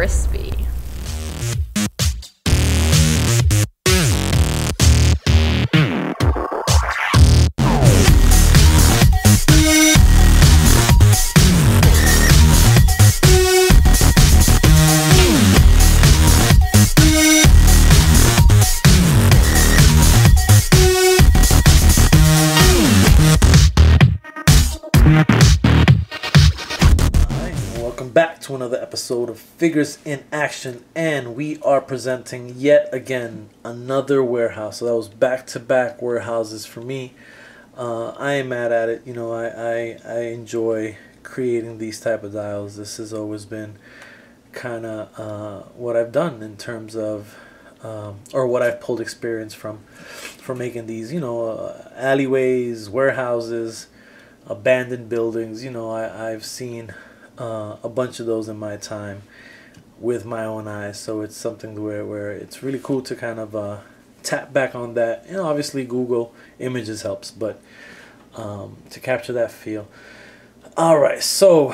crispy. Back to another episode of Figures in Action, and we are presenting yet again another warehouse. So that was back-to-back warehouses for me. I ain't mad at it. You know, I enjoy creating these type of dials. This has always been kind of what I've done in terms of or what I've pulled experience from making these. You know, alleyways, warehouses, abandoned buildings. You know, I've seen a bunch of those in my time with my own eyes, so it's something where it's really cool to kind of tap back on that. You know, obviously Google Images helps, but to capture that feel. Alright, so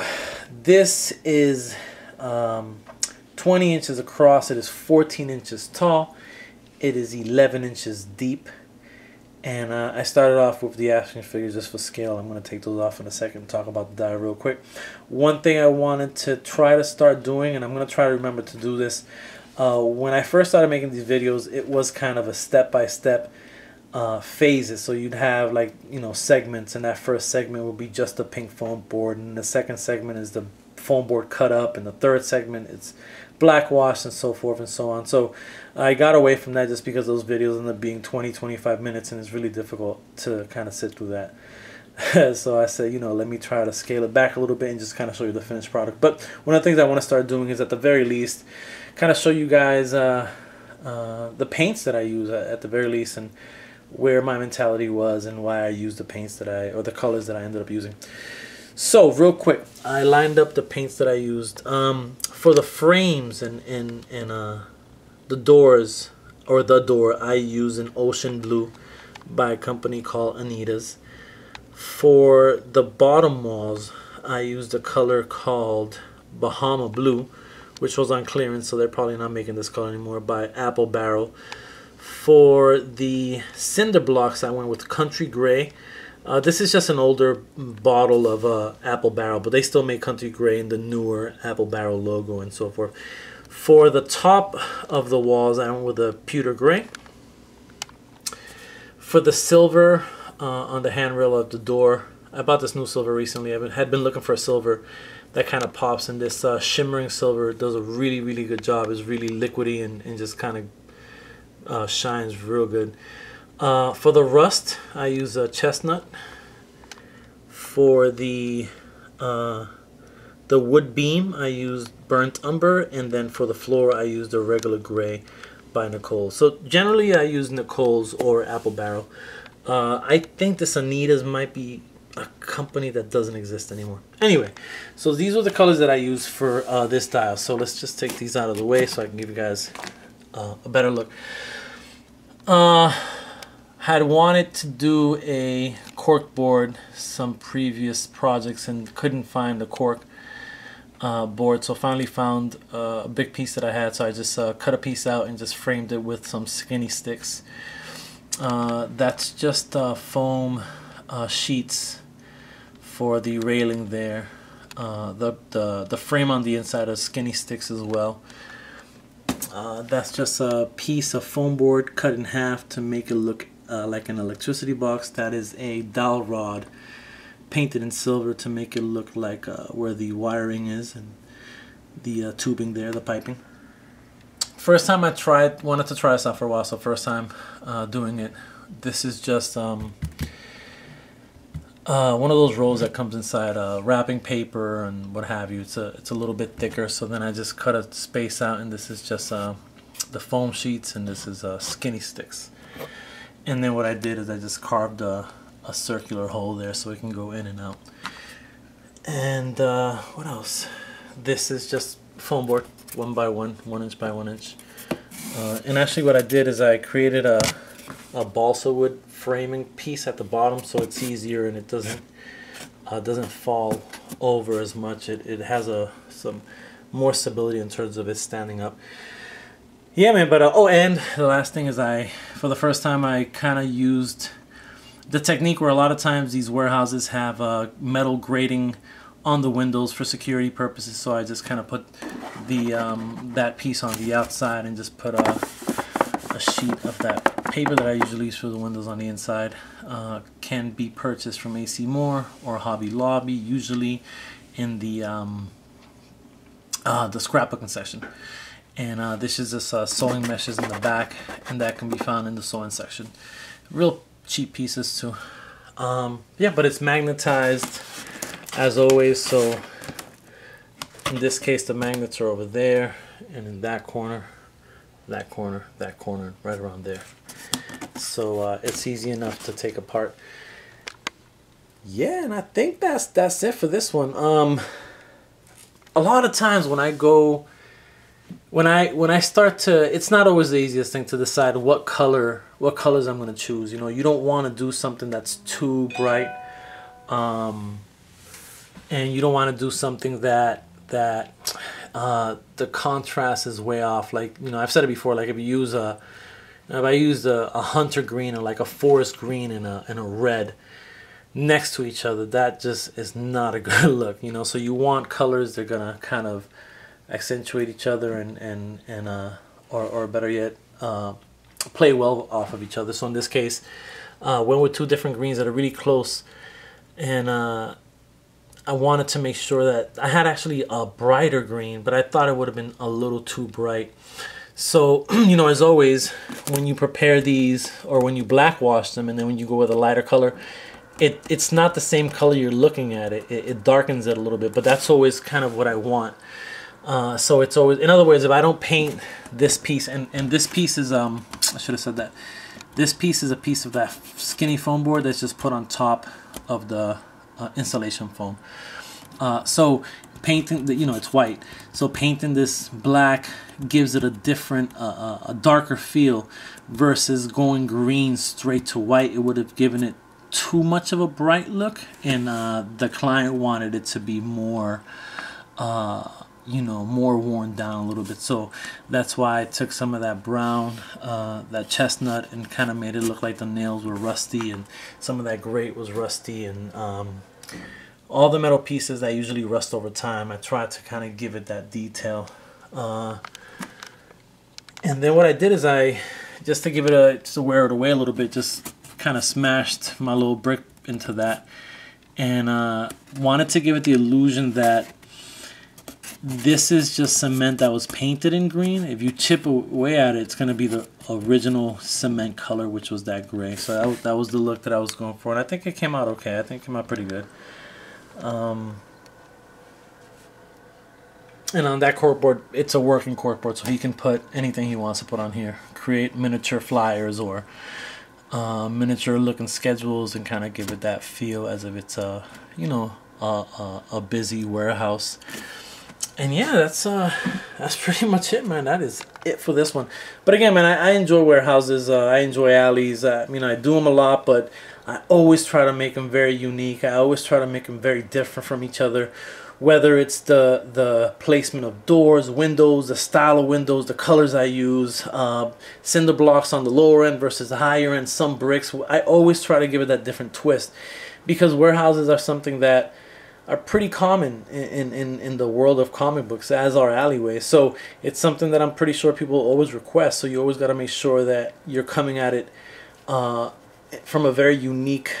this is 20 inches across, it is 14 inches tall, it is 11 inches deep. And I started off with the action figures just for scale. I'm going to take those off in a second and talk about the die real quick. One thing I wanted to try to start doing, and I'm going to try to remember to do this, when I first started making these videos, it was kind of a step-by-step phases. So you'd have, like, you know, segments, and that first segment would be just the pink foam board, and the second segment is the foam board cut up, and the third segment it's black wash, and so forth and so on. So I got away from that just because those videos end up being 20-25 minutes, and it's really difficult to kind of sit through that. So I said, you know, let me try to scale it back a little bit and just kind of show you the finished product. But one of the things I want to start doing is, at the very least, kind of show you guys the paints that I use at the very least, and where my mentality was and why I used the paints that or the colors that I ended up using. So real quick, I lined up the paints that I used for the frames and the doors, or the door. I use an ocean blue by a company called Anita's. For the bottom walls, I used a color called Bahama Blue, which was on clearance, so they're probably not making this color anymore, by Apple Barrel. For the cinder blocks, I went with Country Gray. This is just an older bottle of Apple Barrel, but they still make Country Gray in the newer Apple Barrel logo and so forth. For the top of the walls, I went with a Pewter Gray. For the silver on the handrail of the door, I bought this new silver recently. I had been looking for a silver that kind of pops, and this shimmering silver does a really, really good job. It's really liquidy and just kind of shines real good. For the rust, I use a chestnut. For the wood beam, I used burnt umber, and then for the floor, I used a regular gray by Nicole. So generally, I use Nicole's or Apple Barrel. I think this Anita's might be a company that doesn't exist anymore. Anyway, so these are the colors that I use for this dial. So let's just take these out of the way so I can give you guys a better look. Had wanted to do a cork board some previous projects and couldn't find a cork board, so finally found a big piece that I had, so I just cut a piece out and just framed it with some skinny sticks. That's just foam sheets for the railing there. The frame on the inside is skinny sticks as well. That's just a piece of foam board cut in half to make it look like an electricity box. That is a dowel rod painted in silver to make it look like where the wiring is and the tubing there, the piping. First time I wanted to try this out for a while, so first time doing it. This is just one of those rolls that comes inside wrapping paper and what have you. It's a little bit thicker, so then I just cut a space out, and this is just the foam sheets, and this is skinny sticks. And then what I did is I just carved a circular hole there so it can go in and out. And what else? This is just foam board, 1 by 1, 1 inch by 1 inch. And actually what I did is I created a balsa wood framing piece at the bottom, so it's easier and it doesn't fall over as much. It has some more stability in terms of it standing up. Yeah, man. But oh, and the last thing is, for the first time, I kind of used the technique where a lot of times these warehouses have metal grating on the windows for security purposes. So I just kind of put the that piece on the outside and just put a sheet of that paper that I usually use for the windows on the inside. Can be purchased from AC Moore or Hobby Lobby, usually in the scrapbooking section. And this is just sewing meshes in the back, and that can be found in the sewing section. Real cheap pieces too. Yeah, but it's magnetized as always, so in this case the magnets are over there, and in that corner, that corner, that corner, right around there. So it's easy enough to take apart. Yeah, and I think that's it for this one. A lot of times when I go, when I start to, it's not always the easiest thing to decide what colors I'm going to choose. You know, you don't want to do something that's too bright, and you don't want to do something that the contrast is way off. Like, you know, I've said it before. Like if I used a hunter green or like a forest green and a red next to each other, that just is not a good look. You know, so you want colors that are gonna kind of accentuate each other or better yet, play well off of each other. So in this case, went with two different greens that are really close, and I wanted to make sure that I had actually a brighter green, but I thought it would have been a little too bright. So, you know, as always, when you prepare these, or when you black wash them, and then when you go with a lighter color, it's not the same color you're looking at. It darkens it a little bit, but that's always kind of what I want. So it's always, in other words, if I don't paint this piece, and this piece is, I should have said that. This piece is a piece of that skinny foam board that's just put on top of the insulation foam. So painting, you know, it's white. So painting this black gives it a different, a darker feel, versus going green straight to white. It would have given it too much of a bright look, and the client wanted it to be more, you know, more worn down a little bit. So that's why I took some of that brown, that chestnut, and kind of made it look like the nails were rusty, and some of that grate was rusty, and all the metal pieces that usually rust over time, I tried to kind of give it that detail. And then what I did is just to give it just to wear it away a little bit, just kind of smashed my little brick into that, and wanted to give it the illusion that this is just cement that was painted in green. If you chip away at it, it's going to be the original cement color, which was that gray. So that was the look that I was going for, and I think it came out okay. I think it came out pretty good. And on that corkboard, it's a working corkboard, so he can put anything he wants to put on here. Create miniature flyers or miniature looking schedules, and kind of give it that feel as if it's a, you know, a busy warehouse. And yeah, that's pretty much it, man. That is it for this one. But again, man, I enjoy warehouses. I enjoy alleys. I mean, I do them a lot, but I always try to make them very unique. I always try to make them very different from each other. Whether it's the placement of doors, windows, the style of windows, the colors I use, cinder blocks on the lower end versus the higher end, some bricks. I always try to give it that different twist, because warehouses are something that are pretty common in the world of comic books, as are alleyways. So it's something that I'm pretty sure people always request. So you always got to make sure that you're coming at it from a very unique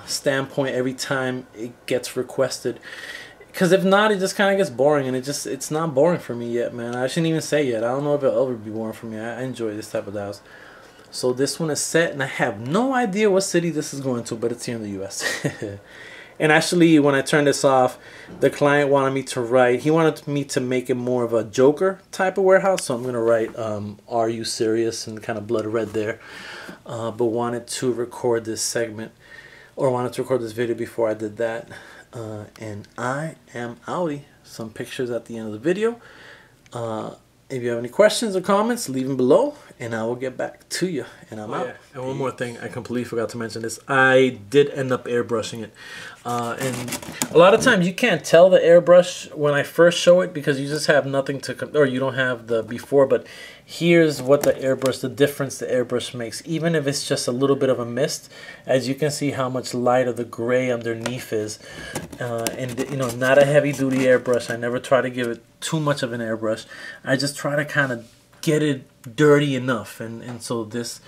standpoint every time it gets requested. Because if not, it just kind of gets boring, and it's not boring for me yet, man. I shouldn't even say yet. I don't know if it'll ever be boring for me. I enjoy this type of house. So this one is set, and I have no idea what city this is going to, but it's here in the U.S. And actually, when I turned this off, the client wanted me to write, he wanted me to make it more of a Joker type of warehouse. So I'm going to write, are you serious, and kind of blood red there. But wanted to record this segment, or wanted to record this video before I did that. And I am outie. Some pictures at the end of the video. If you have any questions or comments, leave them below. and I will get back to you. And I'm out. Yeah. And one more thing, I completely forgot to mention this. I did end up airbrushing it. And A lot of times you can't tell the airbrush when I first show it because you just have nothing to, or you don't have the before. But here's what the difference the airbrush makes. Even if it's just a little bit of a mist, as you can see how much lighter the gray underneath is. And you know, not a heavy duty airbrush. I never try to give it too much of an airbrush. I just try to kind of get it dirty enough. And so this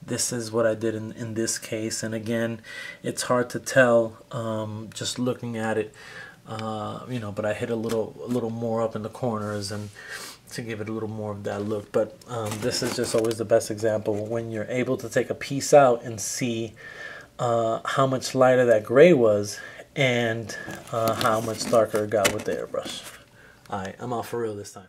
is what I did in this case. And again, it's hard to tell just looking at it, you know, but I hit a little more up in the corners and to give it a little more of that look. But this is just always the best example when you're able to take a piece out and see how much lighter that gray was and how much darker it got with the airbrush. All right, I'm out for real this time.